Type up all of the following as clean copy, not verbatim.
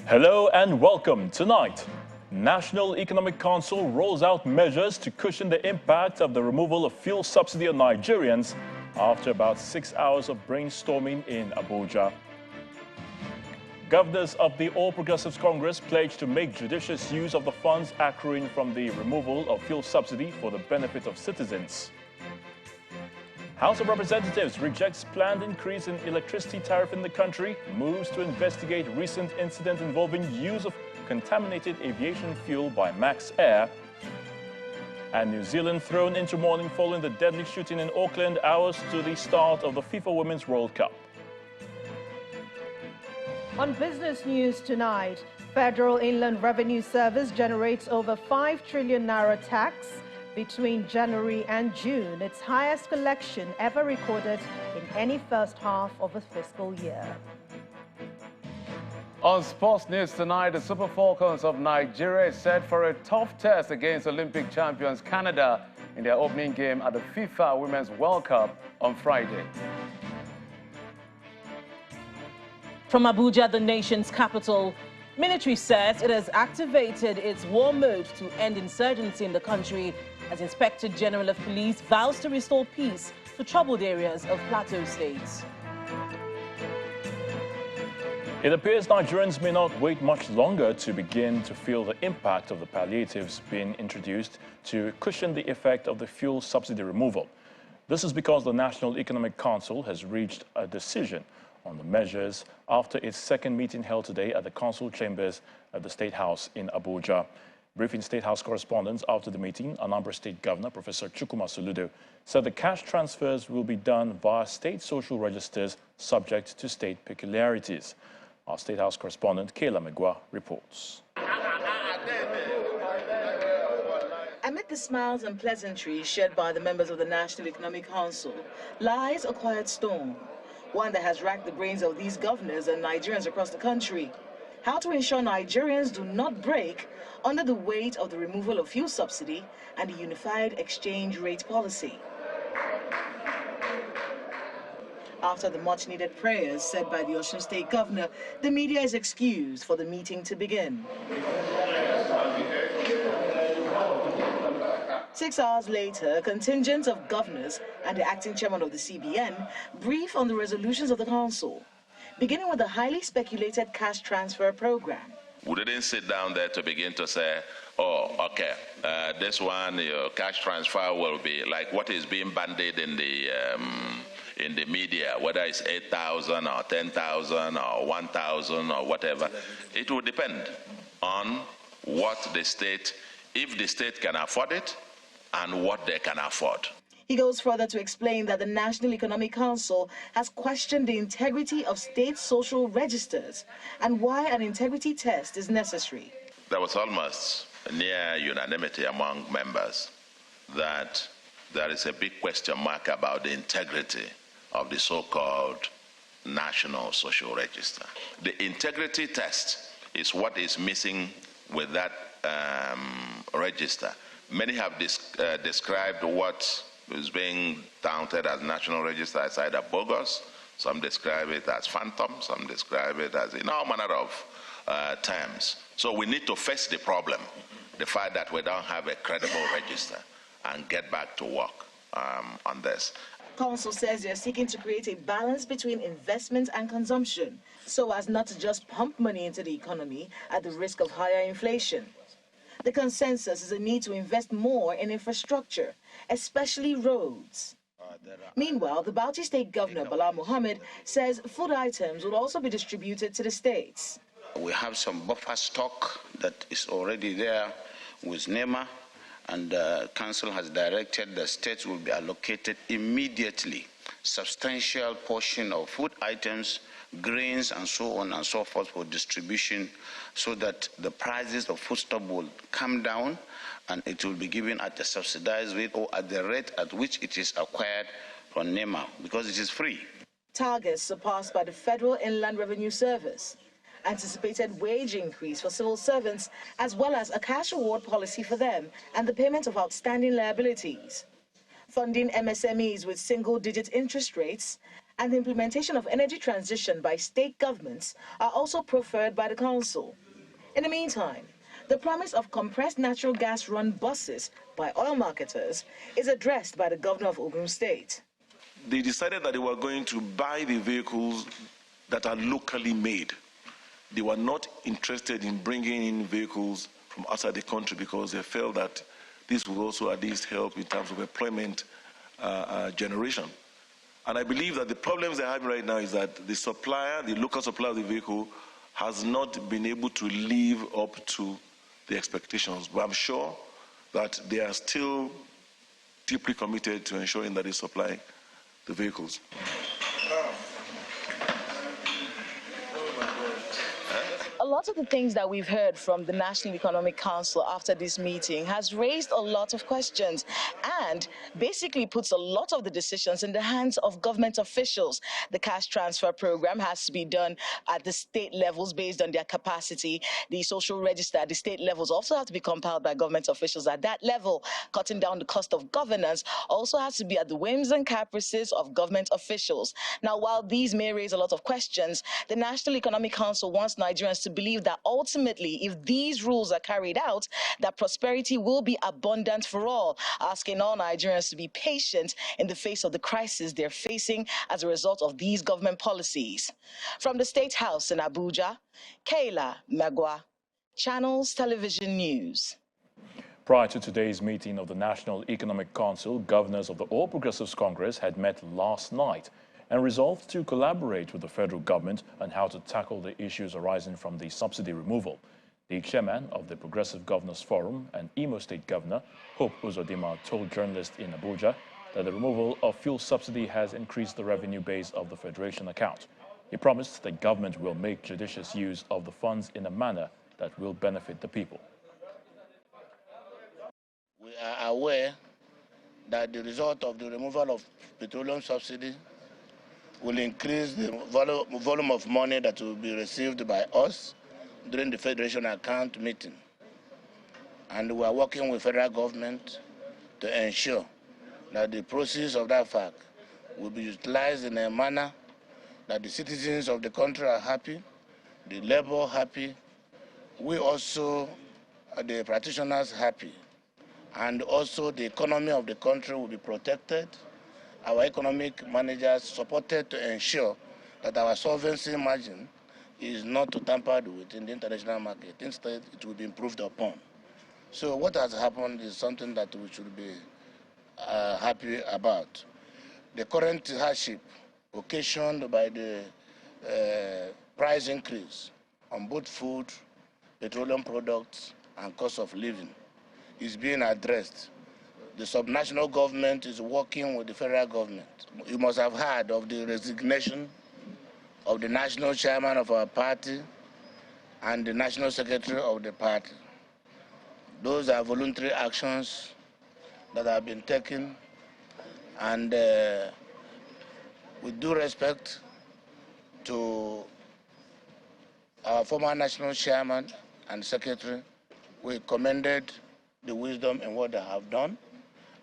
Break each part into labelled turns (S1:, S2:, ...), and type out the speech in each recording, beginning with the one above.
S1: Hello and welcome. Tonight, National Economic Council rolls out measures to cushion the impact of the removal of fuel subsidy on Nigerians after about 6 hours of brainstorming in Abuja. Governors of the All Progressives Congress pledged to make judicious use of the funds accruing from the removal of fuel subsidy for the benefit of citizens. House of Representatives rejects planned increase in electricity tariff in the country, moves to investigate recent incident involving use of contaminated aviation fuel by Max Air, and New Zealand thrown into mourning following the deadly shooting in Auckland hours to the start of the FIFA Women's World Cup.
S2: On business news tonight, Federal Inland Revenue Service generates over 5 trillion naira tax between January and June, its highest collection ever recorded in any first half of a fiscal year.
S3: On sports news tonight, the Super Falcons of Nigeria is set for a tough test against Olympic champions Canada in their opening game at the FIFA Women's World Cup on Friday.
S4: From Abuja, the nation's capital, military says it has activated its war mode to end insurgency in the country as Inspector General of Police vows to restore peace to troubled areas of Plateau State.
S1: It appears Nigerians may not wait much longer to begin to feel the impact of the palliatives being introduced to cushion the effect of the fuel subsidy removal. This is because the National Economic Council has reached a decision on the measures after its second meeting held today at the council chambers at the State House in Abuja. Briefing State House correspondents after the meeting, Anambra State Governor Professor Chukwuma Soludo said the cash transfers will be done via state social registers subject to state peculiarities. Our State House correspondent Kayla Megwa reports.
S5: Amid the smiles and pleasantries shared by the members of the National Economic Council lies a quiet storm, one that has racked the brains of these governors and Nigerians across the country. How to ensure Nigerians do not break under the weight of the removal of fuel subsidy and the unified exchange rate policy. After the much-needed prayers said by the Osun State Governor, the media is excused for the meeting to begin. 6 hours later, a contingent of governors and the acting chairman of the CBN brief on the resolutions of the council, beginning with the highly speculated cash transfer program.
S6: We didn't sit down there to begin to say, oh, okay, this one, your cash transfer will be like what is being bandied in the media, whether it's 8,000 or 10,000 or 1,000 or whatever. It will depend on what the state, if the state can afford it, and what they can afford.
S5: He goes further to explain that the National Economic Council has questioned the integrity of state social registers and why an integrity test is necessary.
S6: There was almost near unanimity among members that there is a big question mark about the integrity of the so-called National Social Register. The integrity test is what is missing with that register. Many have described what is being touted as National Register as either bogus. Some describe it as phantom. Some describe it as in all manner of terms. So we need to face the problem, the fact that we don't have a credible register, and get back to work on this.
S5: Council says they are seeking to create a balance between investment and consumption so as not to just pump money into the economy at the risk of higher inflation. The consensus is a need to invest more in infrastructure, especially roads. Meanwhile, the Bauchi State Governor, Bala Mohammed, says food items will also be distributed to the states.
S7: We have some buffer stock that is already there with NEMA, and the Council has directed the states will be allocated immediately substantial portion of food items, grains, and so on and so forth for distribution, so that the prices of foodstuff will come down and it will be given at a subsidized rate or at the rate at which it is acquired from NEMA, because it is free.
S5: Targets surpassed by the Federal Inland Revenue Service, anticipated wage increase for civil servants, as well as a cash award policy for them and the payment of outstanding liabilities. Funding MSMEs with single-digit interest rates and the implementation of energy transition by state governments are also preferred by the council. In the meantime, the promise of compressed natural gas-run buses by oil marketers is addressed by the governor of Ogun State.
S8: They decided that they were going to buy the vehicles that are locally made. They were not interested in bringing in vehicles from outside the country because they felt that this would also at least help in terms of employment generation. And I believe that the problems they're having right now is that the supplier, the local supplier of the vehicle, has not been able to live up to the expectations. But I'm sure that they are still deeply committed to ensuring that they supply the vehicles.
S5: A lot of the things that we've heard from the National Economic Council after this meeting has raised a lot of questions and basically puts a lot of the decisions in the hands of government officials. The cash transfer program has to be done at the state levels based on their capacity. The social register at the state levels also have to be compiled by government officials at that level. Cutting down the cost of governance also has to be at the whims and caprices of government officials. Now, while these may raise a lot of questions, the National Economic Council wants Nigerians to believe that ultimately, if these rules are carried out, that prosperity will be abundant for all, asking all Nigerians to be patient in the face of the crisis they're facing as a result of these government policies. From the State House in Abuja, Kayla Megwa, Channels Television News.
S1: Prior to today's meeting of the National Economic Council, governors of the All Progressives Congress had met last night and resolved to collaborate with the federal government on how to tackle the issues arising from the subsidy removal. The chairman of the Progressive Governors Forum and Imo State Governor, Hope Uzodimma, told journalists in Abuja that the removal of fuel subsidy has increased the revenue base of the Federation account. He promised that government will make judicious use of the funds in a manner that will benefit the people.
S9: We are aware that the result of the removal of petroleum subsidy will increase the volume of money that will be received by us during the Federation account meeting. And we are working with federal government to ensure that the proceeds of that fact will be utilized in a manner that the citizens of the country are happy, the labor happy, we also, the practitioners happy, and also the economy of the country will be protected. Our economic managers supported to ensure that our solvency margin is not tampered with in the international market. Instead, it will be improved upon. So what has happened is something that we should be happy about. The current hardship occasioned by the price increase on both food, petroleum products, and cost of living is being addressed. The subnational government is working with the federal government. You must have heard of the resignation of the national chairman of our party and the national secretary of the party. Those are voluntary actions that have been taken, and with due respect to our former national chairman and secretary, we commended the wisdom in what they have done,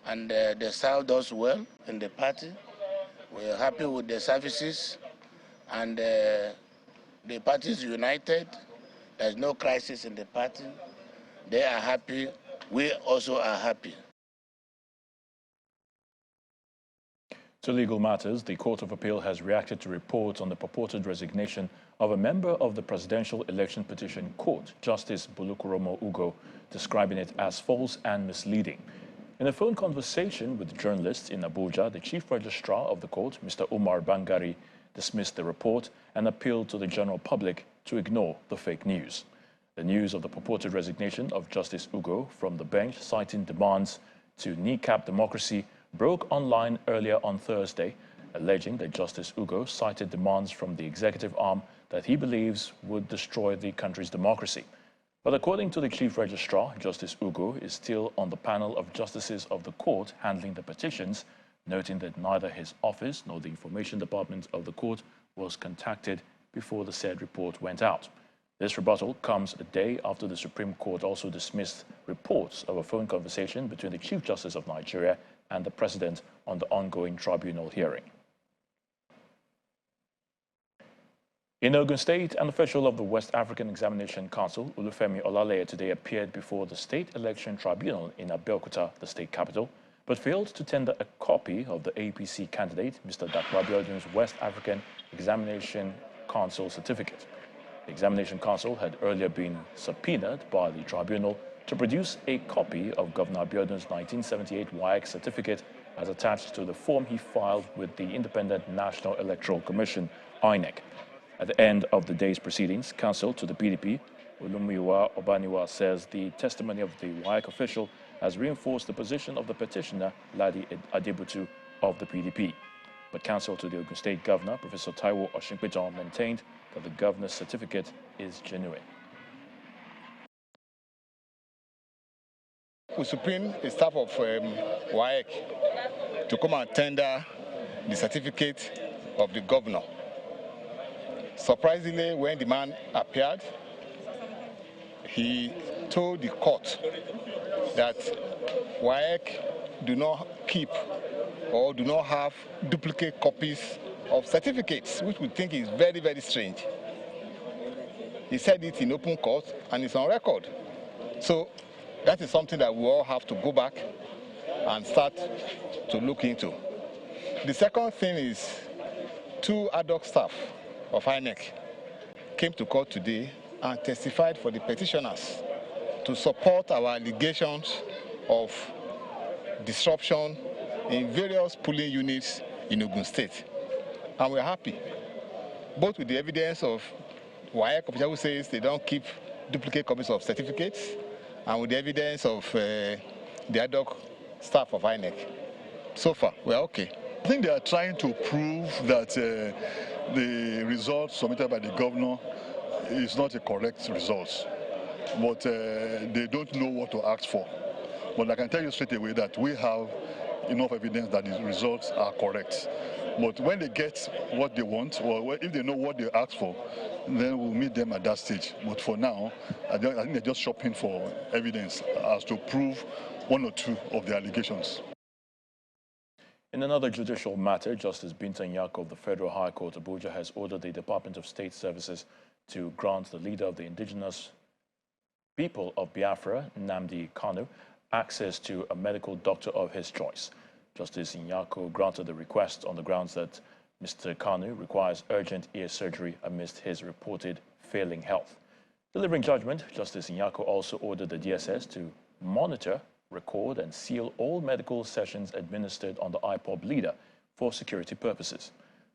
S9: and they served us well in the party. We're happy with their services, and the party is united. There's no crisis in the party. They are happy. We also are happy.
S1: To legal matters, the Court of Appeal has reacted to reports on the purported resignation of a member of the Presidential Election Petition Court, Justice Bulukoromo Ugo, describing it as false and misleading. In a phone conversation with journalists in Abuja, the Chief Registrar of the court, Mr. Umar Bangari, dismissed the report and appealed to the general public to ignore the fake news. The news of the purported resignation of Justice Ugo from the bench, citing demands to kneecap democracy, broke online earlier on Thursday, alleging that Justice Ugo cited demands from the executive arm that he believes would destroy the country's democracy. But according to the Chief Registrar, Justice Ugo is still on the panel of justices of the court handling the petitions, noting that neither his office nor the information department of the court was contacted before the said report went out. This rebuttal comes a day after the Supreme Court also dismissed reports of a phone conversation between the Chief Justice of Nigeria and the President on the ongoing tribunal hearing. In Ogun State, an official of the West African Examination Council, Olufemi Olaleye, today appeared before the State Election Tribunal in Abeokuta, the state capital, but failed to tender a copy of the APC candidate, Mr. Dapo Abiodun's West African Examination Council certificate. The Examination Council had earlier been subpoenaed by the tribunal to produce a copy of Governor Abiodun's 1978 WAEC certificate as attached to the form he filed with the Independent National Electoral Commission, INEC. At the end of the day's proceedings, counsel to the PDP, Olumiwa Obaniwa, says the testimony of the WAEC official has reinforced the position of the petitioner, Ladi Adebutu, of the PDP. But counsel to the Ogun State Governor, Professor Taiwo Oshinpejan, maintained that the governor's certificate is genuine.
S10: We subpoena the staff of WAEC to come and tender the certificate of the governor. Surprisingly, when the man appeared, he told the court that WAEC do not keep or do not have duplicate copies of certificates, which we think is very, very strange. He said it in open court and it's on record. So that is something that we all have to go back and start to look into. The second thing is 2 ad hoc staff of INEC came to court today and testified for the petitioners to support our allegations of disruption in various polling units in Ogun State. And we're happy, both with the evidence of WAEC official who says they don't keep duplicate copies of certificates, and with the evidence of the ad hoc staff of INEC. So far, we're okay.
S11: I think they are trying to prove that the results submitted by the governor is not a correct result, but they don't know what to ask for. But I can tell you straight away that we have enough evidence that the results are correct. But when they get what they want, or if they know what they ask for, then we'll meet them at that stage. But for now, I think they're just shopping for evidence as to prove 1 or 2 of the allegations.
S1: In another judicial matter, Justice Binta Nyako of the Federal High Court, Abuja, has ordered the Department of State Services to grant the leader of the indigenous people of Biafra, Nnamdi Kanu, access to a medical doctor of his choice. Justice Nyako granted the request on the grounds that Mr. Kanu requires urgent ear surgery amidst his reported failing health. Delivering judgment, Justice Nyako also ordered the DSS to monitor, record and seal all medical sessions administered on the IPOB leader for security purposes.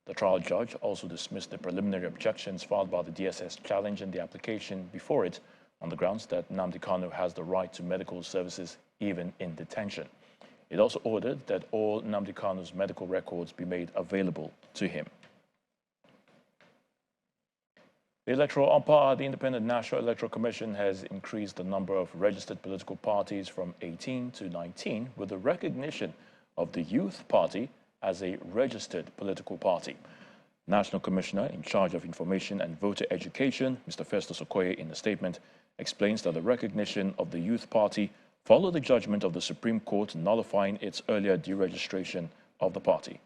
S1: The trial judge also dismissed the preliminary objections filed by the DSS challenging the application before it on the grounds that Nnamdi Kanu has the right to medical services even in detention. It also ordered that all Nnamdi Kanu's medical records be made available to him. The Electoral umpire, the Independent National Electoral Commission, has increased the number of registered political parties from 18 to 19 with the recognition of the Youth Party as a registered political party. National Commissioner in charge of Information and Voter Education, Mr. Festus Okoye, in a statement, explains that the recognition of the Youth Party followed the judgment of the Supreme Court nullifying its earlier deregistration of the party.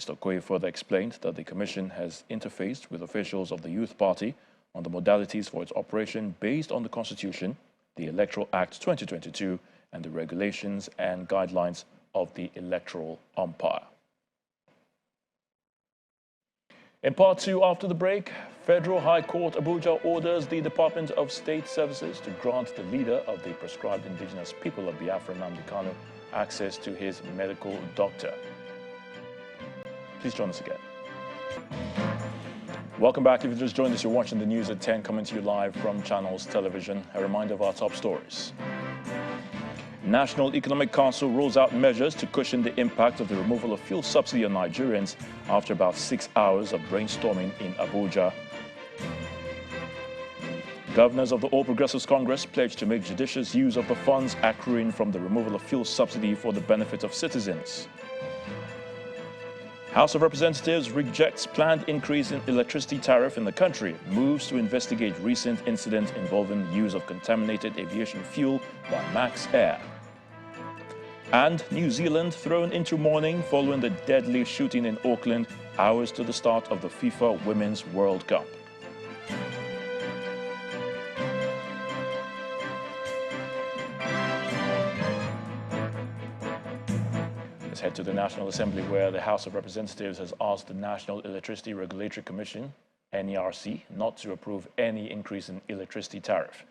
S1: Mr. Okoye further explained that the Commission has interfaced with officials of the Youth Party on the modalities for its operation based on the Constitution, the Electoral Act 2022, and the regulations and guidelines of the Electoral umpire. In part 2, after the break, Federal High Court Abuja orders the Department of State Services to grant the leader of the proscribed indigenous people of Biafra, Nnamdi Kanu, access to his medical doctor. Please join us again. Welcome back. If you just joined us, you're watching the news at 10, coming to you live from Channels Television. A reminder of our top stories. National Economic Council rolls out measures to cushion the impact of the removal of fuel subsidy on Nigerians after about 6 hours of brainstorming in Abuja. Governors of the All Progressives Congress pledged to make judicious use of the funds accruing from the removal of fuel subsidy for the benefit of citizens. House of Representatives rejects planned increase in electricity tariff in the country, moves to investigate recent incident involving use of contaminated aviation fuel by Max Air. And New Zealand thrown into mourning following the deadly shooting in Auckland hours to the start of the FIFA Women's World Cup. Let's head to the National Assembly, where the House of Representatives has asked the National Electricity Regulatory Commission, NERC, not to approve any increase in electricity tariff.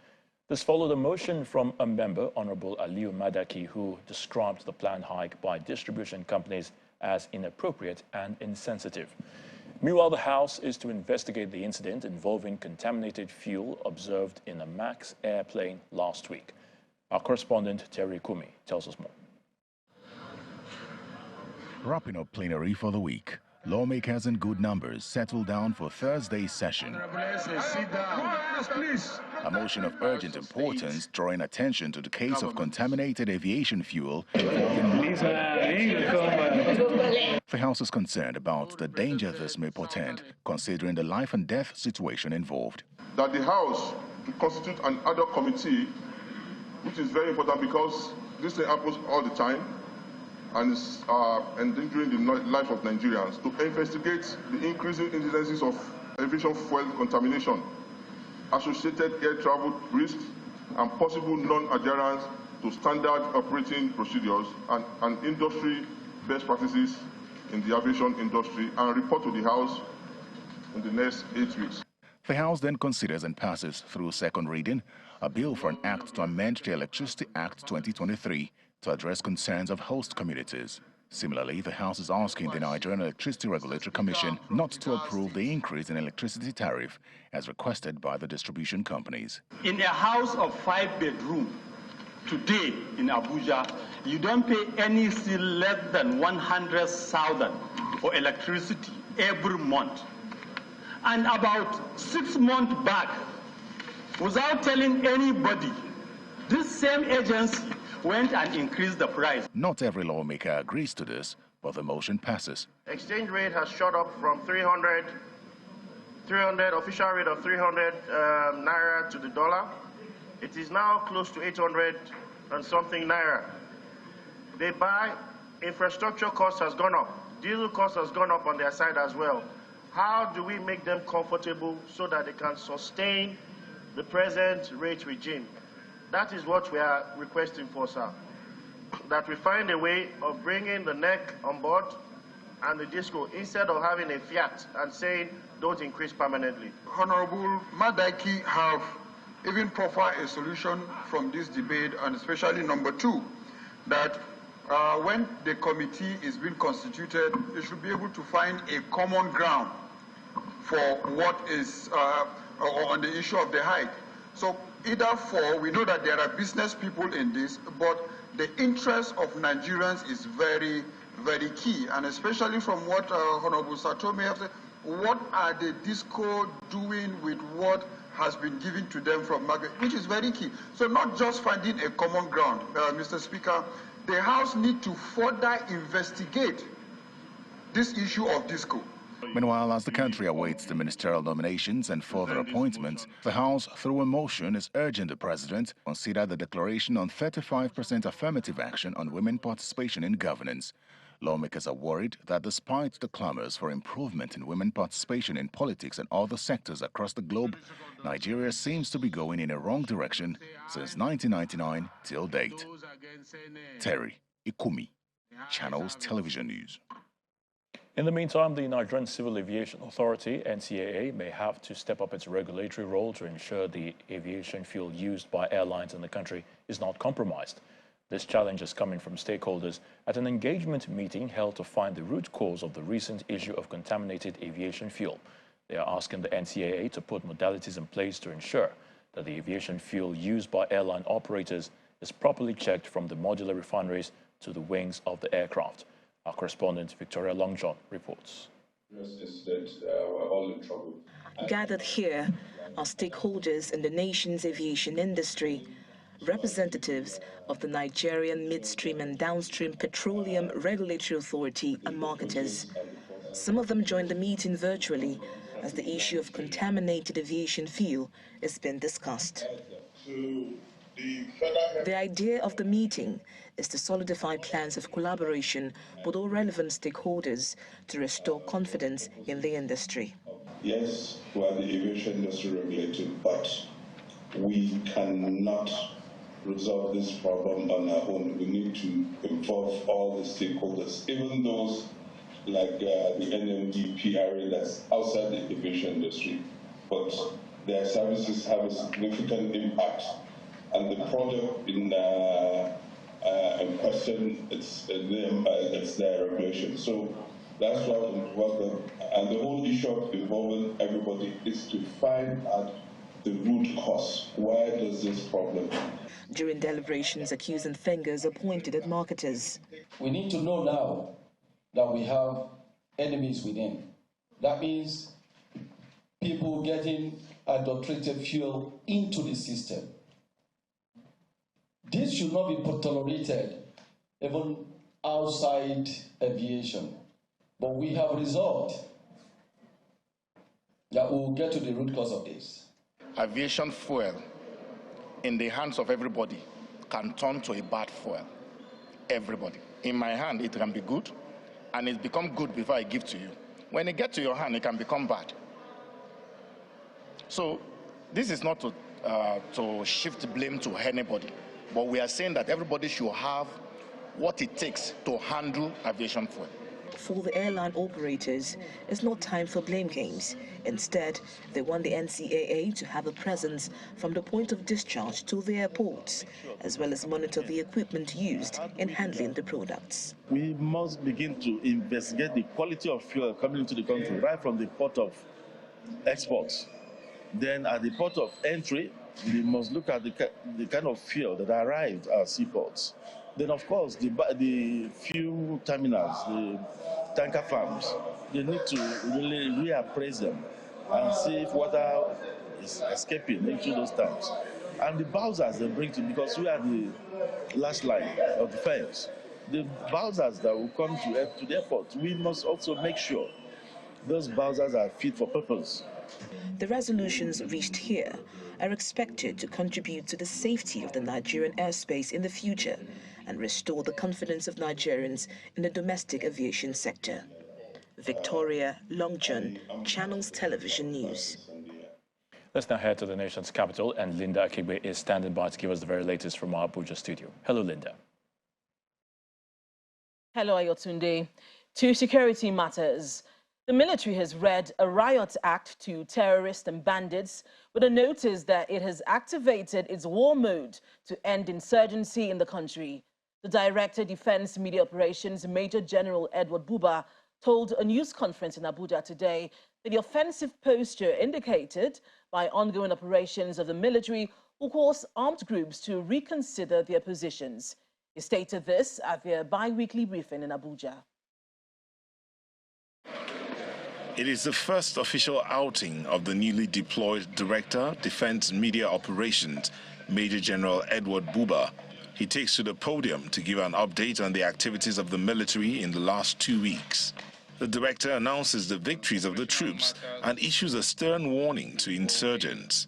S1: This followed a motion from a member, Honorable Aliyu Madaki, who described the planned hike by distribution companies as inappropriate and insensitive. Meanwhile, the House is to investigate the incident involving contaminated fuel observed in a MAX airplane last week. Our correspondent, Terry Kumi, tells us more.
S12: Wrapping up plenary for the week, lawmakers in good numbers settled down for Thursday's session. A motion of urgent importance drawing attention to the case of contaminated aviation fuel involving the House is concerned about the danger this may portend, considering the life and death situation involved.
S13: That the House to constitute an ad hoc committee, which is very important because this thing happens all the time and is endangering the life of Nigerians, to investigate the increasing incidences of aviation fuel contamination, associated air travel risks, and possible non-adherence to standard operating procedures and industry best practices in the aviation industry, and report to the House in the next 8 weeks.
S12: The House then considers and passes through second reading a bill for an act to amend the Electricity Act 2023 to address concerns of host communities. Similarly, the House is asking the Nigerian Electricity Regulatory Commission not to approve the increase in electricity tariff as requested by the distribution companies.
S14: In a house of 5 bedrooms today in Abuja, you don't pay anything less than 100,000 for electricity every month. And about 6 months back, without telling anybody, this same agency went and increased the price.
S12: Not every lawmaker agrees to this, but the motion passes.
S15: Exchange rate has shot up from 300 official rate of 300 naira to the dollar. It is now close to 800 and something naira. They buy, infrastructure cost has gone up, diesel cost has gone up on their side as well. How do we make them comfortable so that they can sustain the present rate regime? That is what we are requesting for, sir. That we find a way of bringing the neck on board and the disco instead of having a fiat and saying don't increase permanently.
S16: Honorable Madaki have even proffered a solution from this debate, and especially number 2, that when the committee is being constituted, they should be able to find a common ground for what is on the issue of the hike. So either for, we know that there are business people in this, but the interest of Nigerians is very, very key. And especially from what Honorable Satome has said, what are the DISCO doing with what has been given to them from Margaret, which is very key. So not just finding a common ground, Mr. Speaker, the House need to further investigate this issue of DISCO.
S12: Meanwhile, as the country awaits the ministerial nominations and further appointments, the House, through a motion, is urging the President to consider the declaration on 35% affirmative action on women participation in governance. Lawmakers are worried that despite the clamors for improvement in women participation in politics and other sectors across the globe, Nigeria seems to be going in a wrong direction since 1999 till date. Terry Ikumi, Channels Television News.
S1: In the meantime, the Nigerian Civil Aviation Authority, NCAA, may have to step up its regulatory role to ensure the aviation fuel used by airlines in the country is not compromised. This challenge is coming from stakeholders at an engagement meeting held to find the root cause of the recent issue of contaminated aviation fuel. They are asking the NCAA to put modalities in place to ensure that the aviation fuel used by airline operators is properly checked from the modular refineries to the wings of the aircraft. Our correspondent, Victoria Longjohn, reports.
S17: We're all in trouble.
S18: Gathered here are stakeholders in the nation's aviation industry, representatives of the Nigerian Midstream and Downstream Petroleum Regulatory Authority and marketers. Some of them joined the meeting virtually as the issue of contaminated aviation fuel is being discussed. The idea of the meeting is to solidify plans of collaboration with all relevant stakeholders to restore confidence in the industry.
S17: Yes, we are the aviation industry regulated, but we cannot resolve this problem on our own. We need to involve all the stakeholders, even those like the NMD, that's outside the aviation industry. But their services have a significant impact, and the product in question, it's their regulation. So that's why we work on, and the whole issue of involving everybody is to find out the root cause. Why does this problem?
S18: During deliberations, accusing fingers are pointed at marketers.
S19: We need to know now that we have enemies within. That means people getting adulterated fuel into the system. This should not be tolerated, even outside aviation. But we have resolved that we will get to the root cause of this.
S10: Aviation fuel in the hands of everybody can turn to a bad fuel. Everybody. In my hand, it can be good, and it's become good before I give to you. When it gets to your hand, it can become bad. So this is not to shift blame to anybody, but we are saying that everybody should have what it takes to handle aviation fuel.
S18: For the airline operators, it's not time for blame games. Instead, they want the NCAA to have a presence from the point of discharge to the airports, as well as monitor the equipment used in handling the products.
S20: We must begin to investigate the quality of fuel coming into the country, right from the port of exports. Then at the port of entry, we must look at the kind of fuel that arrived at seaports. Then, of course, the fuel terminals, the tanker farms, they need to really reappraise them and see if water is escaping into those tanks. And the bowsers they bring to, because we are the last line of defense, the bowsers that will come to the airport, we must also make sure those bowsers are fit for purpose.
S18: The resolutions reached here are expected to contribute to the safety of the Nigerian airspace in the future and restore the confidence of Nigerians in the domestic aviation sector. Victoria Longjohn, Channels Television News.
S1: Let's now head to the nation's capital, and Linda Akigbe is standing by to give us the very latest from our Abuja studio. Hello, Linda.
S4: Hello, Ayotunde. To security matters. The military has read a riot act to terrorists and bandits with a notice that it has activated its war mode to end insurgency in the country. The Director Defense Media Operations, Major General Edward Buba, told a news conference in Abuja today that the offensive posture indicated by ongoing operations of the military will cause armed groups to reconsider their positions. He stated this at their bi-weekly briefing in Abuja.
S12: It is the first official outing of the newly deployed Director, Defense Media Operations, Major General Edward Buba. He takes to the podium to give an update on the activities of the military in the last 2 weeks. The director announces the victories of the troops and issues a stern warning to insurgents.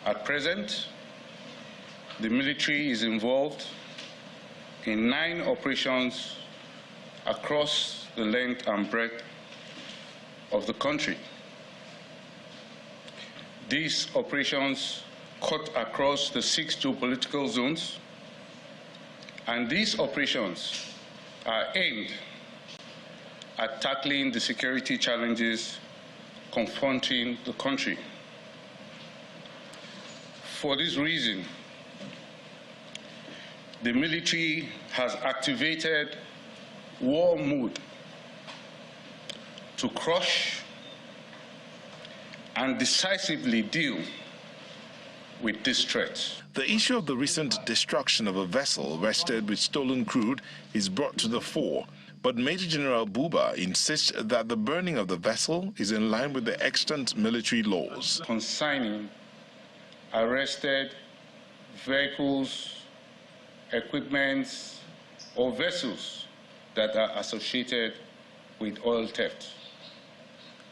S21: At present, the military is involved in 9 operations across the length and breadth of the country. These operations cut across the 6 geopolitical zones, and these operations are aimed at tackling the security challenges confronting the country. For this reason, the military has activated war mode to crush and decisively deal with this threat.
S12: The issue of the recent destruction of a vessel arrested with stolen crude is brought to the fore, but Major General Buba insists that the burning of the vessel is in line with the extant military laws.
S21: Consigning arrested vehicles, equipments, or vessels that are associated with oil theft.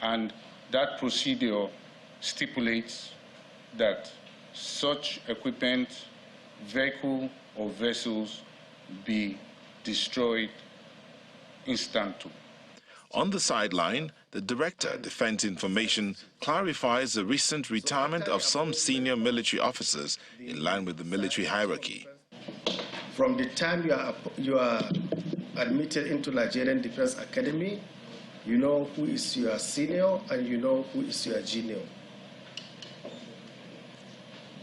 S21: And that procedure stipulates that such equipment, vehicle, or vessels be destroyed instanto.
S12: On the sideline, the Director, Defense Information, clarifies the recent retirement of some senior military officers in line with the military hierarchy.
S2: from the time you are admitted into Nigerian Defense Academy, you know who is your senior and you know who is your junior.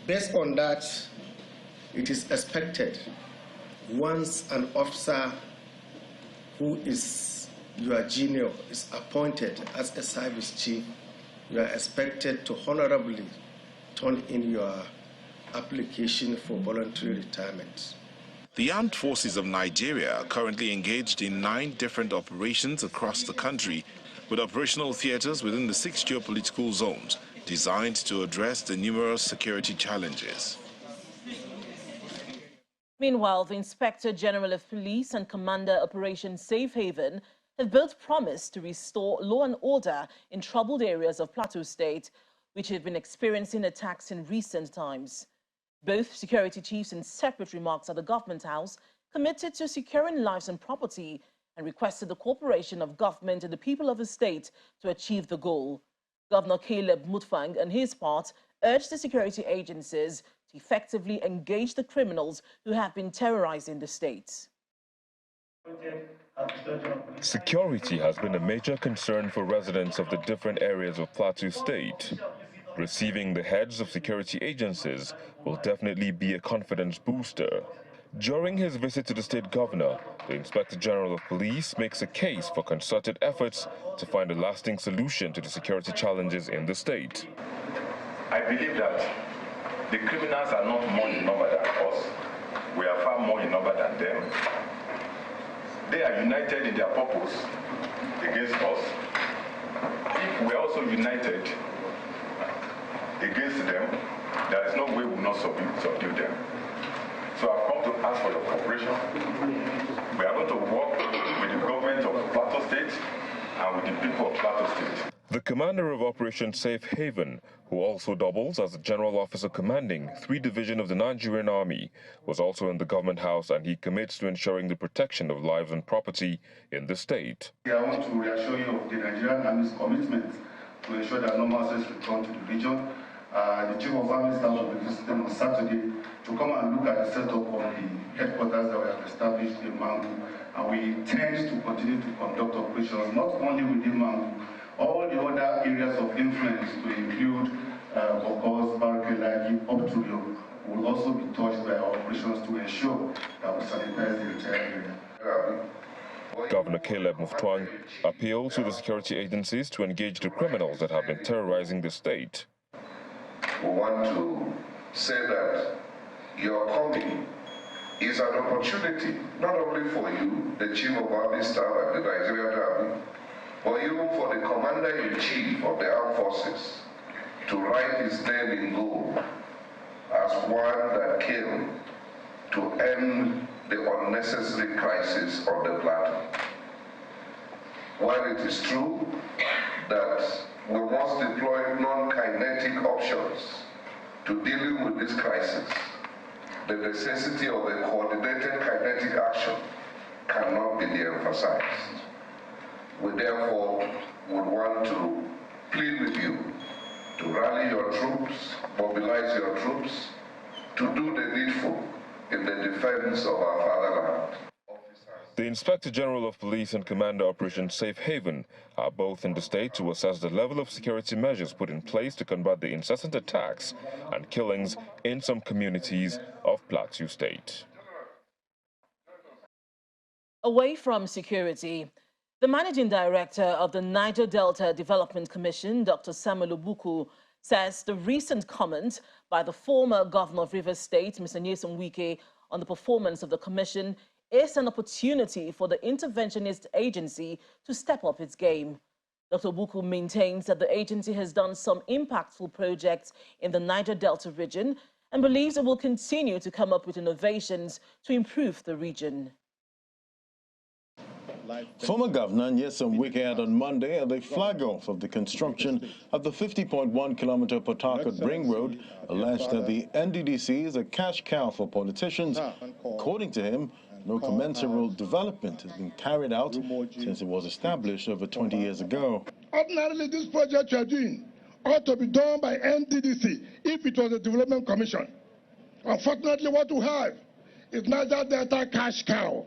S2: Based on that, it is expected once an officer who is your junior is appointed as a service chief, you are expected to honorably turn in your application for voluntary retirement.
S22: The Armed Forces of Nigeria are currently engaged in 9 different operations across the country, with operational theaters within the 6 geopolitical zones designed to address the numerous security challenges.
S4: Meanwhile, the Inspector General of Police and Commander Operation Safe Haven have both promised to restore law and order in troubled areas of Plateau State, which have been experiencing attacks in recent times. Both security chiefs, in separate remarks at the Government House, committed to securing lives and property and requested the cooperation of government and the people of the state to achieve the goal. Governor Caleb Mutfwang, on his part, urged the security agencies to effectively engage the criminals who have been terrorizing the state.
S23: Security has been a major concern for residents of the different areas of Plateau State. Receiving the heads of security agencies will definitely be a confidence booster. During his visit to the state governor, the Inspector General of Police makes a case for concerted efforts to find a lasting solution to the security challenges in the state.
S24: I believe that the criminals are not more in number than us. We are far more in number than them. They are united in their purpose against us. If we are also united against them, there is no way we will not subdue them. So I've come to ask for your cooperation. We are going to work with the government of Plateau State and with the people of Plateau State.
S23: The commander of Operation Safe Haven, who also doubles as the general officer commanding 3 divisions of the Nigerian Army, was also in the Government House, and he commits to ensuring the protection of lives and property in the state.
S25: I want to reassure you of the Nigerian Army's commitment to ensure that normalcy return to the region. The Chief of Army Staff will be visiting on Saturday to come and look at the setup of the headquarters that we have established in Mangu, and we intend to continue to conduct operations not only within Mangu, all the other areas of influence to include Bokos, Barkelagi, up to Yo, will also be touched by our operations to ensure that we sanitize the entire area.
S23: Governor Caleb Mutfwang appealed to the security agencies to engage the criminals that have been terrorizing the state.
S26: We want to say that your coming is an opportunity not only for you, the Chief of Army Staff and the Nigerian Army, but even for the Commander-in-Chief of the Armed Forces to write his name in gold as one that came to end the unnecessary crisis on the plateau. While it is true that we must deploy non-kinetic options to dealing with this crisis, the necessity of a coordinated kinetic action cannot be de-emphasized. We therefore would want to plead with you to rally your troops, mobilize your troops, to do the needful in the defense of our fatherland.
S23: The Inspector General of Police and Commander Operation Safe Haven are both in the state to assess the level of security measures put in place to combat the incessant attacks and killings in some communities of Plateau State.
S4: Away from security, the Managing Director of the Niger Delta Development Commission, Dr. Samuel Obuku, says the recent comment by the former Governor of Rivers State, Mr. Nyesom Wike, on the performance of the Commission is an opportunity for the interventionist agency to step up its game. Dr. Obuku maintains that the agency has done some impactful projects in the Niger Delta region and believes it will continue to come up with innovations to improve the region.
S27: Former Governor Nyesom Wike had on Monday the flag-off of the construction of the 50.1-kilometer Port Harcourt Ring Road, alleged that the NDDC is a cash cow for politicians. According to him, no commensurate development has been carried out since it was established over 20 years ago.
S28: Ordinarily, this project you are doing ought to be done by NDDC if it was a development commission. Unfortunately, what we have is Niger Delta cash cow.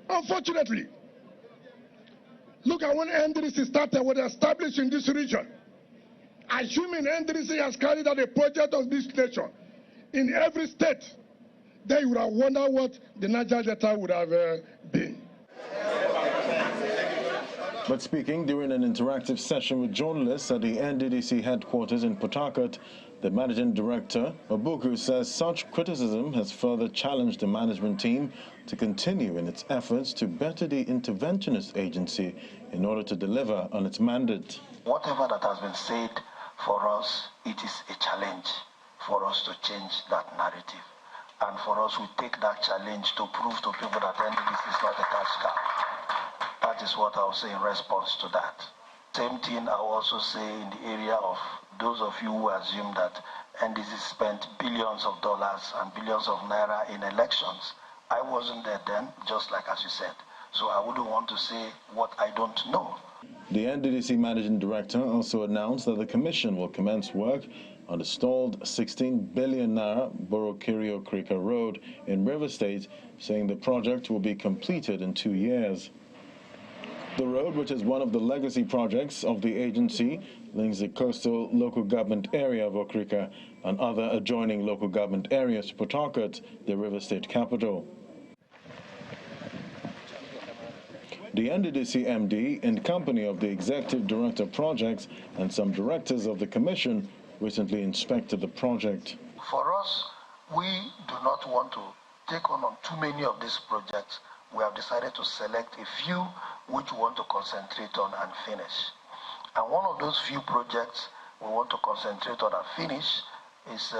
S28: Unfortunately, look at when NDDC started with establishing this region. Assuming NDDC has carried out a project of this nature in every state, then you would have wondered what the Niger Delta would have been.
S27: But speaking during an interactive session with journalists at the NDDC headquarters in Port Harcourt, the managing director, Obuku, says such criticism has further challenged the management team to continue in its efforts to better the interventionist agency in order to deliver on its mandate.
S3: Whatever that has been said, for us, it is a challenge for us to change that narrative. And for us, we take that challenge to prove to people that NDDC is not a cash cow. That is what I will say in response to that. Same thing I will also say in the area of those of you who assume that NDDC spent billions of dollars and billions of naira in elections. I wasn't there then, just like as you said. So I wouldn't want to say what I don't know.
S27: The NDDC managing director also announced that the commission will commence work on the stalled 16 billion naira Borokirio-Krika Road in River State, saying the project will be completed in 2 years. The road, which is one of the legacy projects of the agency, links the coastal local government area of Okrika and other adjoining local government areas to Port Harcourt, the River State capital. The NDDC MD, in company of the Executive Director of Projects and some directors of the Commission, recently inspected the project.
S3: For us, we do not want to take on too many of these projects. We have decided to select a few which we want to concentrate on and finish. And one of those few projects we want to concentrate on and finish is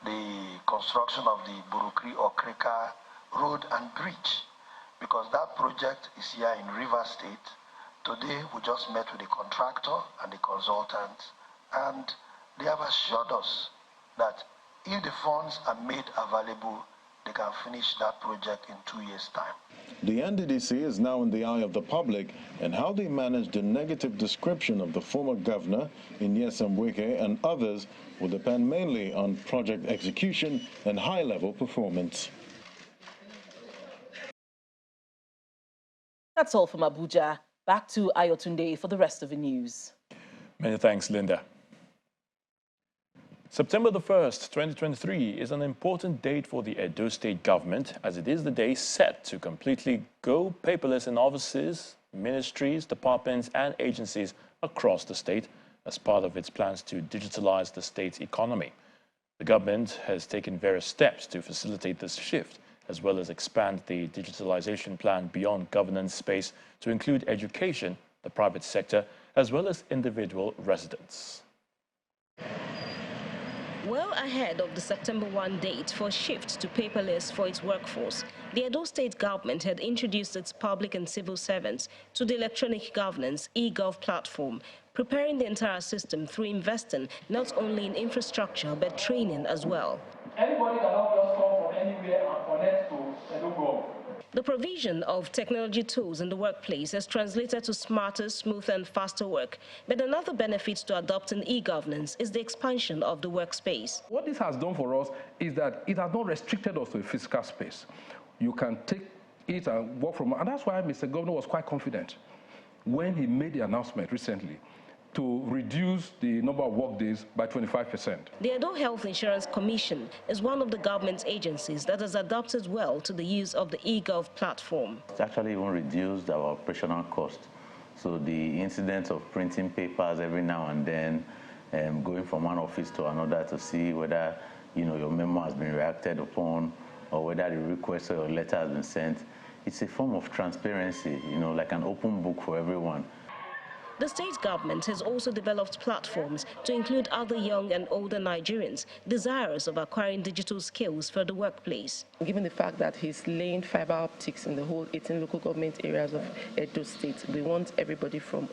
S3: the construction of the Borokirio-Krika Road and Bridge, because that project is here in River State. Today we just met with the contractor and the consultants, and they have assured us that if the funds are made available, they can finish that project in 2 years' time.
S27: The NDDC is now in the eye of the public, and how they manage the negative description of the former governor, Nyesom Wike, and others will depend mainly on project execution and high-level performance.
S4: That's all from Abuja. Back to Ayotunde for the rest of the news.
S1: Many thanks, Linda. September the 1st, 2023 is an important date for the Edo State government, as it is the day set to completely go paperless in offices, ministries, departments and agencies across the state as part of its plans to digitalize the state's economy. The government has taken various steps to facilitate this shift, as well as expand the digitalization plan beyond governance space to include education, the private sector, as well as individual residents.
S5: Well ahead of the September 1 date for shift to paperless for its workforce, the Edo State government had introduced its public and civil servants to the electronic governance e-gov platform, preparing the entire system through investing not only in infrastructure but training as well.
S6: Anybody cannot just come from anywhere and connect to EdoGov.
S5: The provision of technology tools in the workplace has translated to smarter, smoother and faster work. But another benefit to adopting e-governance is the expansion of the workspace.
S6: What this has done for us is that it has not restricted us to a physical space. You can take it and work from, and that's why Mr. Governor was quite confident when he made the announcement recently to reduce the number of work days by 25%.
S5: The Edo Health Insurance Commission is one of the government's agencies that has adapted well to the use of the e-gov platform.
S7: It's actually even reduced our operational cost. So the incidence of printing papers every now and then, going from one office to another to see whether your memo has been reacted upon or whether the request or your letter has been sent, it's a form of transparency, like an open book for everyone.
S5: The state government has also developed platforms to include other young and older Nigerians desirous of acquiring digital skills for the workplace.
S8: Given the fact that he's laying fiber optics in the whole 18 local government areas of Edo State, we want everybody from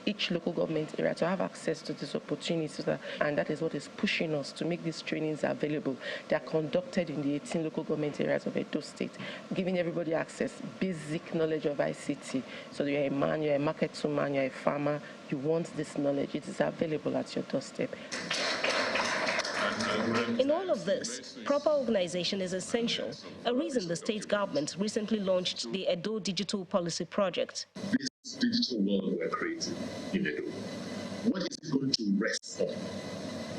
S8: each local government area to have access to this opportunity, and that is what is pushing us to make these trainings available. They are conducted in the 18 local government areas of Edo State, giving everybody access, basic knowledge of ICT. So you're a man, you're a market woman, you're a farmer, you want this knowledge, it is available at your doorstep.
S23: And
S5: In all of this, proper organization is essential, a reason the state government recently launched the Edo Digital Policy Project.
S23: this digital world we're creating in Edo, what is it going to rest on?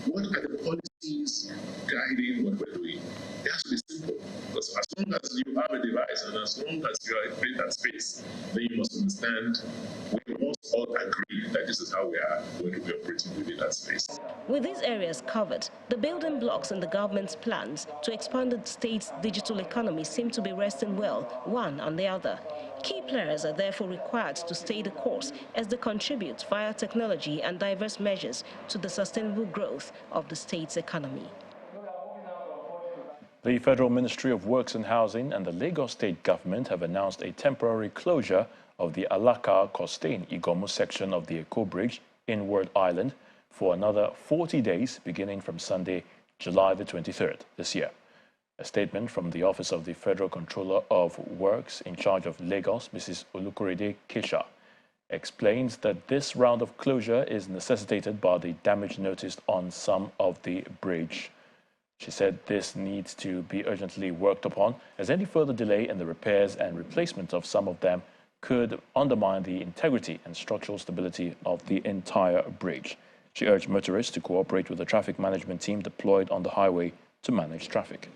S23: What are the policies guiding what we're doing? It has to be simple, because as long as you have a device and as long as you are in that space, then you must understand, we must all agree that this is how we are going to be operating within that space.
S5: With these areas covered, the building blocks in the government's plans to expand the state's digital economy seem to be resting well, one on the other. Key players are therefore required to stay the course as they contribute via technology and diverse measures to the sustainable growth of the state's economy.
S1: The Federal Ministry of Works and Housing and the Lagos State government have announced a temporary closure of the Alaka-Costain-Igomu section of the Eko Bridge, Inward Island, for another 40 days beginning from Sunday, July the 23rd this year. A statement from the Office of the Federal Controller of Works in charge of Lagos, Mrs. Olukorede Kesha, explains that this round of closure is necessitated by the damage noticed on some of the bridge. She said this needs to be urgently worked upon, as any further delay in the repairs and replacement of some of them could undermine the integrity and structural stability of the entire bridge. She urged motorists to cooperate with the traffic management team deployed on the highway to manage traffic.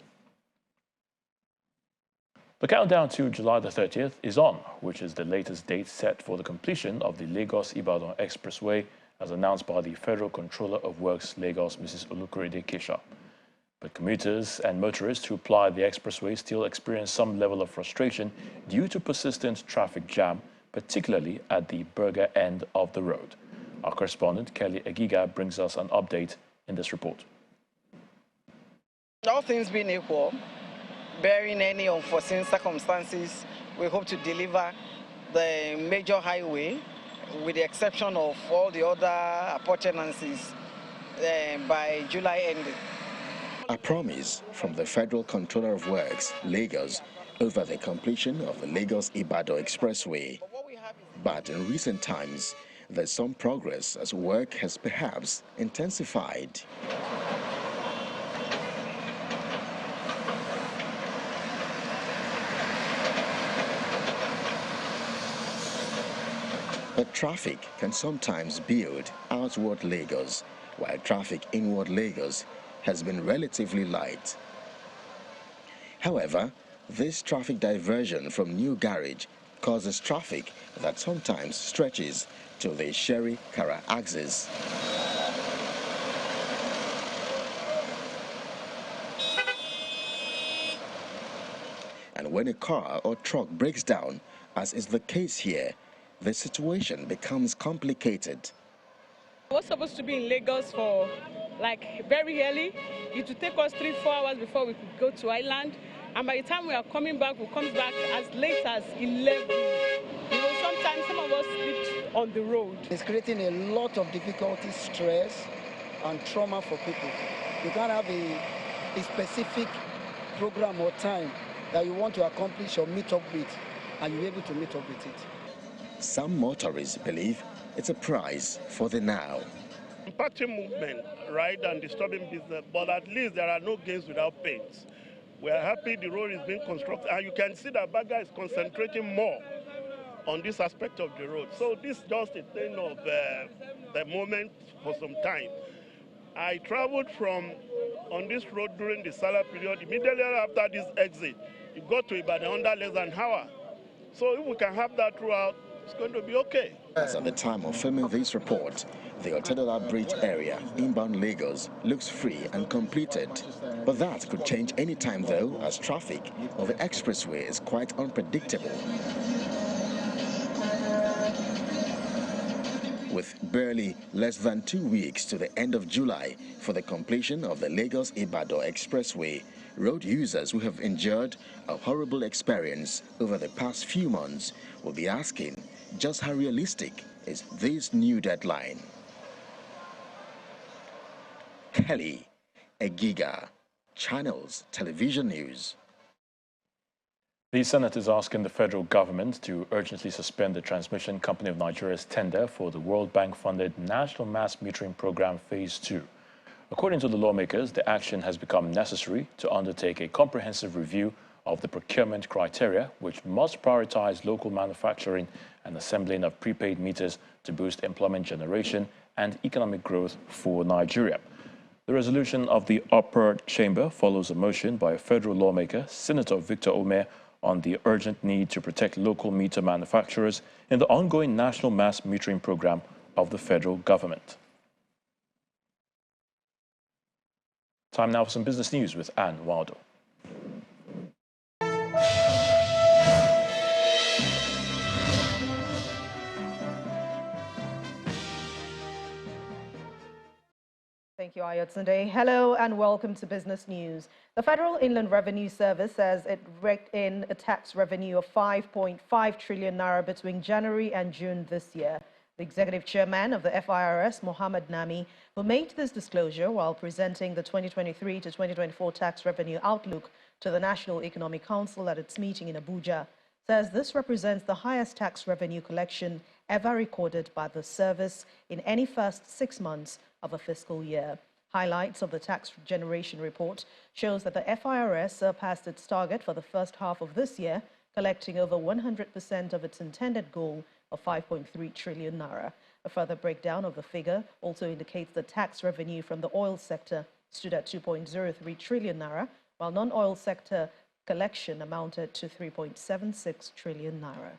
S1: The countdown to July the 30th is on, which is the latest date set for the completion of the Lagos-Ibadan Expressway, as announced by the Federal Controller of Works, Lagos, Mrs. Olukorede Kesha. But commuters and motorists who ply the expressway still experience some level of frustration due to persistent traffic jam, particularly at the Berger end of the road. Our correspondent, Kelly Egiga, brings us an update in this report.
S9: All things being equal, bearing any unforeseen circumstances, we hope to deliver the major highway, with the exception of all the other appurtenances, by July ending.
S11: A promise from the Federal Controller of Works, Lagos, over the completion of the Lagos-Ibadan Expressway. But in recent times, there's some progress as work has perhaps intensified. But traffic can sometimes build outward Lagos, while traffic inward Lagos has been relatively light. However, this traffic diversion from New Garage causes traffic that sometimes stretches to the Sherry-Kara axis. And when a car or truck breaks down, as is the case here, the situation becomes complicated.
S13: I was supposed to be in Lagos for very early. It would take us 3-4 hours before we could go to Island. And by the time we are coming back, we come back as late as 11. You know, sometimes some of us sleep on the road.
S14: It's creating a lot of difficulty, stress, and trauma for people. You can't have a specific program or time that you want to accomplish or meet up with, and you're able to meet up with it.
S11: Some motorists believe it's a prize for the now.
S15: Impacting movement, right, and disturbing business, but at least there are no gains without pains. We are happy the road is being constructed, and you can see that Baga is concentrating more on this aspect of the road. So this is just a thing of the moment for some time. I traveled on this road during the Salah period. Immediately after this exit, it got to Ibadan under less than an hour. So if we can have that throughout, it's going to be okay.
S11: As at the time of filming this report, the Otedola Bridge area, inbound Lagos, looks free and completed. But that could change any time though, as traffic on the expressway is quite unpredictable. With barely less than 2 weeks to the end of July for the completion of the Lagos-Ibadan Expressway, road users who have endured a horrible experience over the past few months will be asking just how realistic is this new deadline. Kelly Egiga, Channels Television News.
S1: The Senate is asking the federal government to urgently suspend the Transmission Company of Nigeria's tender for the World Bank-funded National Mass Metering Program Phase 2. According to the lawmakers, the action has become necessary to undertake a comprehensive review of the procurement criteria, which must prioritize local manufacturing and assembling of prepaid meters to boost employment generation and economic growth for Nigeria. The resolution of the upper chamber follows a motion by a federal lawmaker, Senator Victor Omer, on the urgent need to protect local meter manufacturers in the ongoing national mass metering program of the federal government. Time now for some business news with Anne Waldo.
S10: Thank you, Ayotunde. Hello and welcome to Business News. The Federal Inland Revenue Service says it raked in a tax revenue of 5.5 trillion naira between January and June this year. The executive chairman of the FIRS, Mohammed Nami, who made this disclosure while presenting the 2023 to 2024 tax revenue outlook to the National Economic Council at its meeting in Abuja, says this represents the highest tax revenue collection ever recorded by the service in any first 6 months of a fiscal year. Highlights of the tax generation report shows that the FIRS surpassed its target for the first half of this year, collecting over 100% of its intended goal of 5.3 trillion naira. A further breakdown of the figure also indicates the tax revenue from the oil sector stood at 2.03 trillion naira, while non-oil sector collection amounted to 3.76 trillion naira.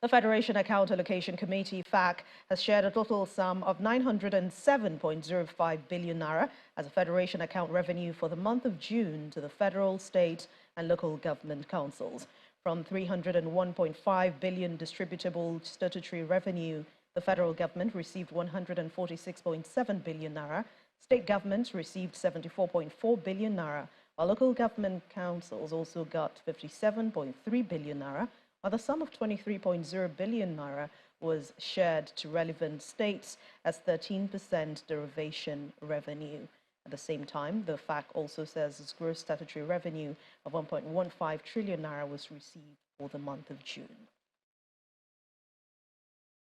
S10: The Federation Account Allocation Committee, FAC, has shared a total sum of 907.05 billion naira as a Federation account revenue for the month of June to the federal, state, and local government councils. From 301.5 billion distributable statutory revenue, the federal government received 146.7 billion naira, state governments received 74.4 billion naira, while local government councils also got 57.3 billion naira, while the sum of 23.0 billion naira was shared to relevant states as 13% derivation revenue. At the same time, the FAC also says its gross statutory revenue of 1.15 trillion naira was received for the month of June.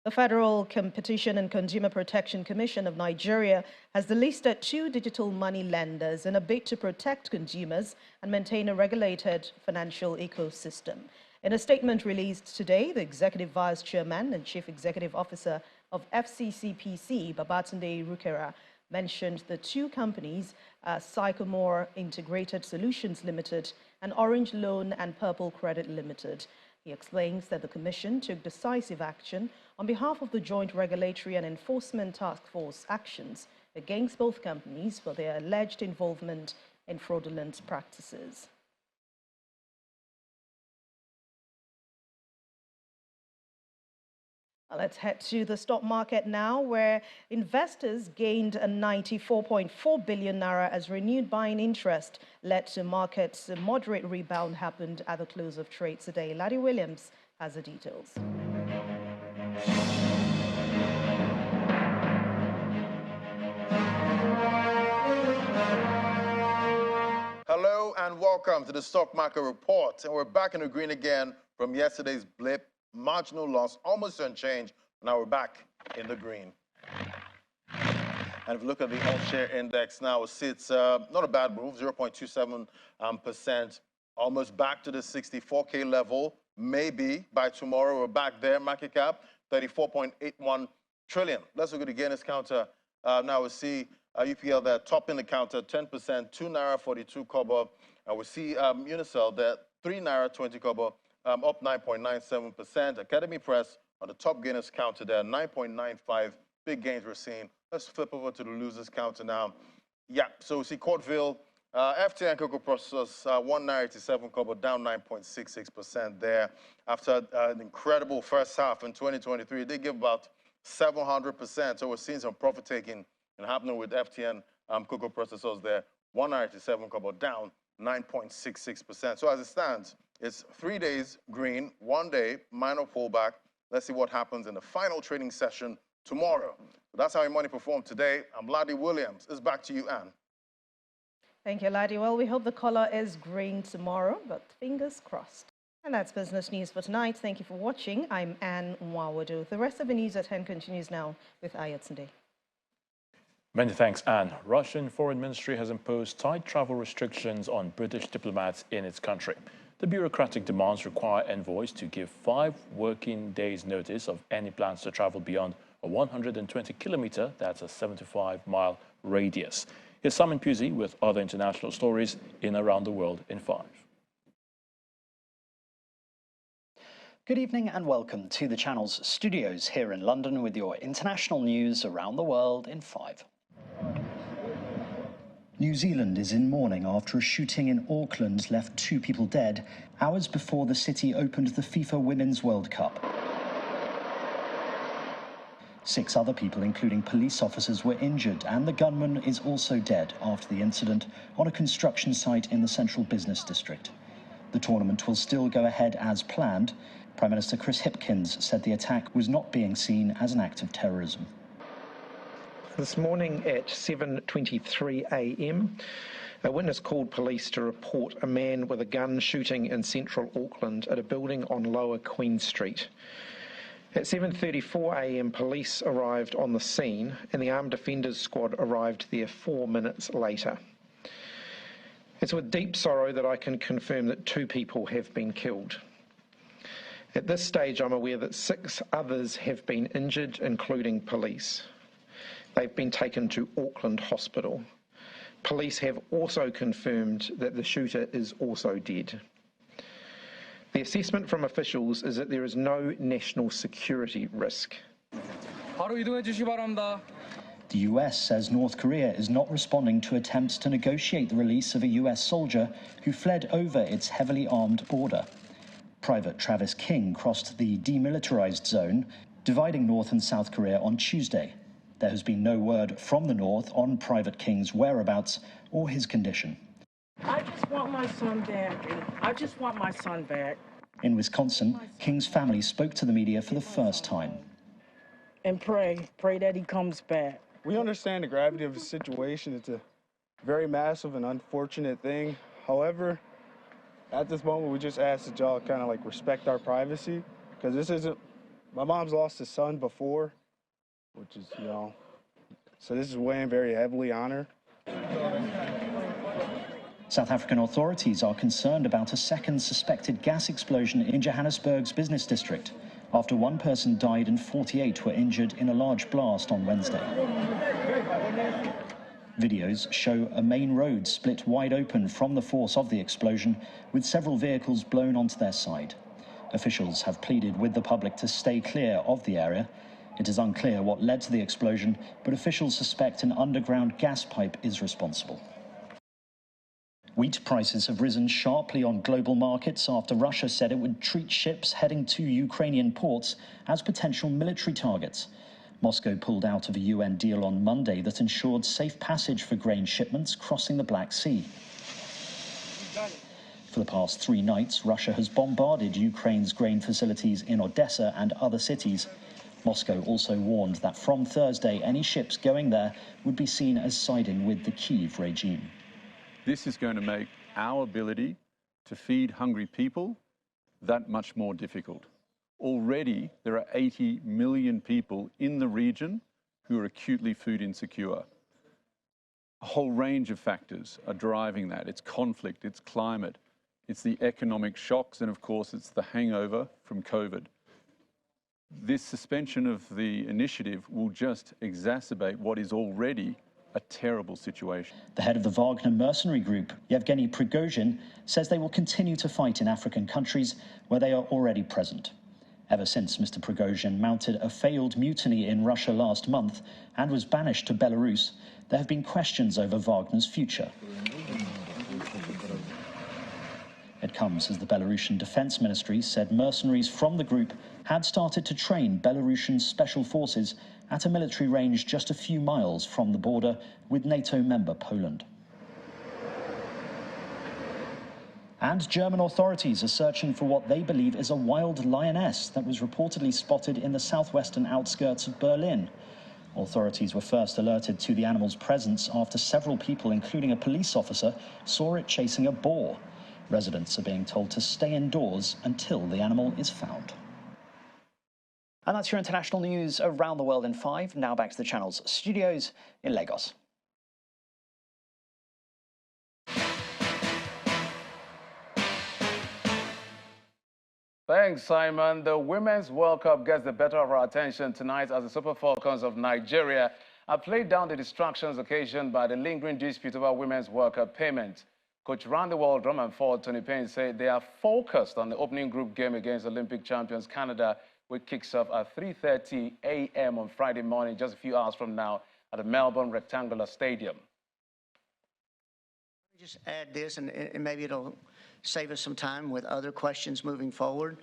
S10: The Federal Competition and Consumer Protection Commission of Nigeria has delisted 2 digital money lenders in a bid to protect consumers and maintain a regulated financial ecosystem. In a statement released today, the Executive Vice Chairman and Chief Executive Officer of FCCPC, Babatunde Rukera, mentioned the 2 companies, Sycamore Integrated Solutions Limited and Orange Loan and Purple Credit Limited. He explains that the Commission took decisive action on behalf of the Joint Regulatory and Enforcement Task Force actions against both companies for their alleged involvement in fraudulent practices. Let's head to the stock market now, where investors gained a 94.4 billion naira as renewed buying interest led to markets. A moderate rebound happened at the close of trade today. Laddie Williams has the details.
S12: Hello and welcome to the Stock Market Report. And we're back in the green again from yesterday's blip. Marginal loss, almost unchanged. Now we're back in the green. And if you look at the all-share index now, it sits not a bad move, 0.27%, almost back to the 64K level. Maybe by tomorrow we're back there. Market cap, 34.81 trillion. Let's look at the Guinness counter. Now we see UPL there topping the counter, 10%, 2 naira 42 kobo. And we see Unicel there, 3 naira 20 kobo. Up 9.97%. Academy Press on the top gainers counter there, 9.95. Big gains we're seeing. Let's flip over to the losers counter now. Yeah, so we see Cortville, FTN Cocoa Processors, 1 naira 87 kobo, down 9.66% there. After an incredible first half in 2023, they give about 700%. So we're seeing some profit taking and happening with FTN Cocoa Processors there, 1 naira 87 kobo, down 9.66%. So as it stands, it's 3 days green, 1 day minor pullback. Let's see what happens in the final trading session tomorrow. So that's how your money performed today. I'm Laddie Williams. It's back to you, Anne.
S10: Thank you, Laddie. Well, we hope the color is green tomorrow, but fingers crossed. And that's business news for tonight. Thank you for watching. I'm Anne Nwawadu. The rest of the news at 10 continues now with Ayotunde.
S1: Many thanks, Anne. Russian Foreign Ministry has imposed tight travel restrictions on British diplomats in its country. The bureaucratic demands require envoys to give 5 working days' notice of any plans to travel beyond a 120-kilometer, that's a 75-mile radius. Here's Simon Pusey with other international stories in Around the World in 5.
S2: Good evening and welcome to the channel's studios here in London with your international news around the world in 5. New Zealand is in mourning after a shooting in Auckland left 2 people dead hours before the city opened the FIFA Women's World Cup. 6 other people, including police officers, were injured, and the gunman is also dead after the incident on a construction site in the central business district. The tournament will still go ahead as planned. Prime Minister Chris Hipkins said the attack was not being seen as an act of terrorism.
S16: This morning at 7:23 a.m, a witness called police to report a man with a gun shooting in central Auckland at a building on Lower Queen Street. At 7:34 a.m, police arrived on the scene and the Armed Defenders Squad arrived there 4 minutes later. It's with deep sorrow that I can confirm that 2 people have been killed. At this stage, I'm aware that 6 others have been injured, including police. They've been taken to Auckland Hospital. Police have also confirmed that the shooter is also dead. The assessment from officials is that there is no national security risk.
S2: The US says North Korea is not responding to attempts to negotiate the release of a US soldier who fled over its heavily armed border. Private Travis King crossed the demilitarized zone, dividing North and South Korea on Tuesday. There has been no word from the North on Private King's whereabouts or his condition.
S17: I just want my son back. I just want my son back.
S2: In Wisconsin, King's family spoke to the media for the first time.
S17: And pray that he comes back.
S18: We understand the gravity of the situation. It's a very massive and unfortunate thing. However, at this moment, we just ask that y'all kind of like respect our privacy, because this isn't, my mom's lost a son before, which is, you know, so this is weighing very heavily on her.
S2: South African authorities are concerned about a second suspected gas explosion in Johannesburg's business district, after 1 person died and 48 were injured in a large blast on Wednesday. Videos show a main road split wide open from the force of the explosion, with several vehicles blown onto their side. Officials have pleaded with the public to stay clear of the area. It is unclear what led to the explosion, but officials suspect an underground gas pipe is responsible. Wheat prices have risen sharply on global markets after Russia said it would treat ships heading to Ukrainian ports as potential military targets. Moscow pulled out of a UN deal on Monday that ensured safe passage for grain shipments crossing the Black Sea. For the past 3 nights, Russia has bombarded Ukraine's grain facilities in Odessa and other cities. Moscow also warned that from Thursday, any ships going there would be seen as siding with the Kyiv regime.
S19: This is going to make our ability to feed hungry people that much more difficult. Already, there are 80 million people in the region who are acutely food insecure. A whole range of factors are driving that. It's conflict, it's climate, it's the economic shocks, and of course, it's the hangover from COVID. This suspension of the initiative will just exacerbate what is already a terrible situation.
S2: The head of the Wagner mercenary group, Yevgeny Prigozhin, says they will continue to fight in African countries where they are already present. Ever since Mr. Prigozhin mounted a failed mutiny in Russia last month and was banished to Belarus, there have been questions over Wagner's future. It comes as the Belarusian Defense Ministry said mercenaries from the group had started to train Belarusian special forces at a military range just a few miles from the border with NATO member Poland. And German authorities are searching for what they believe is a wild lioness that was reportedly spotted in the southwestern outskirts of Berlin. Authorities were first alerted to the animal's presence after several people, including a police officer, saw it chasing a boar. Residents are being told to stay indoors until the animal is found. And that's your international news around the world in 5. Now back to the channel's studios in Lagos.
S3: Thanks, Simon. The Women's World Cup gets the better of our attention tonight as the Super Falcons of Nigeria have played down the distractions occasioned by the lingering dispute over Women's World Cup payment. Coach round the world drum and forward Tony Payne said they are focused on the opening group game against Olympic champions Canada, which kicks off at 3:30 a.m. on Friday morning, just a few hours from now, at the Melbourne Rectangular Stadium.
S20: Just add this, and maybe it'll save us some time with other questions moving forward.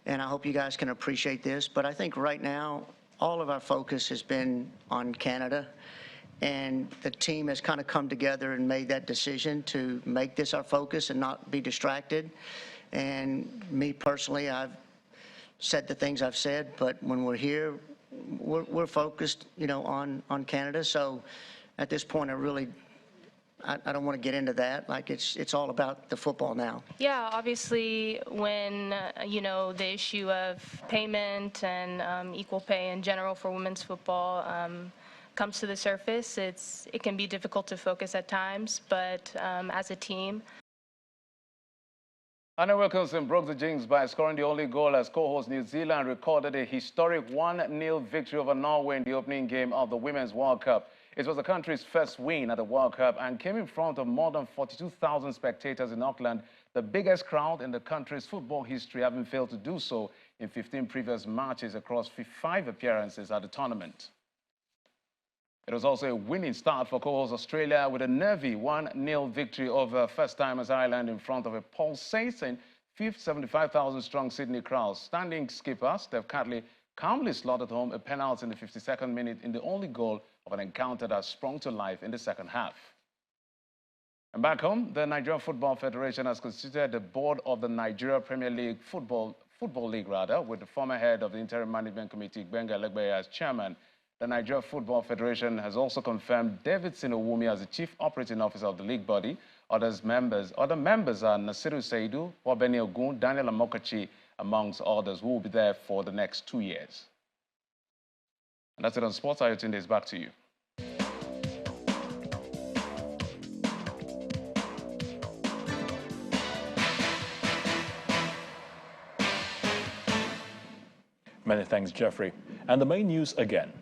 S20: And I hope you guys can appreciate this. But I think right now, all of our focus has been on Canada. And the team has kind of come together and made that decision to make this our focus and not be distracted. And me personally, I've said the things I've said, but when we're here, we're focused, you know, on Canada. So at this point, I don't want to get into that. Like, it's all about the football now.
S21: Yeah, obviously, when, you know, the issue of payment and equal pay in general for women's football comes to the surface, it can be difficult to focus at times, but as a team.
S3: Anna Wilkinson broke the jinx by scoring the only goal as co-host New Zealand recorded a historic 1-0 victory over Norway in the opening game of the Women's World Cup. It was the country's first win at the World Cup and came in front of more than 42,000 spectators in Auckland, the biggest crowd in the country's football history, having failed to do so in 15 previous matches across 5 appearances at the tournament. It was also a winning start for co-host Australia with a nervy 1-0 victory over first-timers Ireland in front of a pulsating 75,000-strong Sydney crowd. Standing skipper Steph Catley calmly slotted home a penalty in the 52nd minute in the only goal of an encounter that sprung to life in the second half. And back home, the Nigerian Football Federation has constituted the board of the Nigeria Premier League Football League, with the former head of the Interim Management Committee, Gbenga Elegbeye, as chairman. The Nigeria Football Federation has also confirmed David Sinowumi as the chief operating officer of the league body. Other members are Nasiru Saidu, Obeni Ogun, Daniel Amokachi, amongst others, who will be there for the next 2 years. And that's it on Sports. Ayotunde is back to you.
S1: Many thanks, Jeffrey. And the main news again.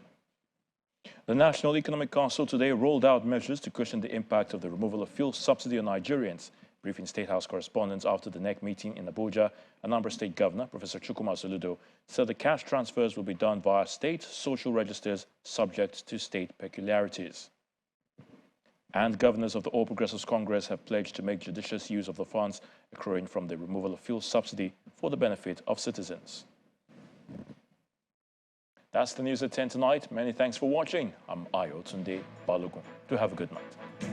S1: The National Economic Council today rolled out measures to cushion the impact of the removal of fuel subsidy on Nigerians. Briefing State House correspondents after the NEC meeting in Abuja, Anambra State Governor, Professor Chukwuma Soludo, said the cash transfers will be done via state social registers subject to state peculiarities. And governors of the All Progressives Congress have pledged to make judicious use of the funds accruing from the removal of fuel subsidy for the benefit of citizens. That's the news at 10 tonight. Many thanks for watching. I'm Ayotunde Balogun. Do have a good night.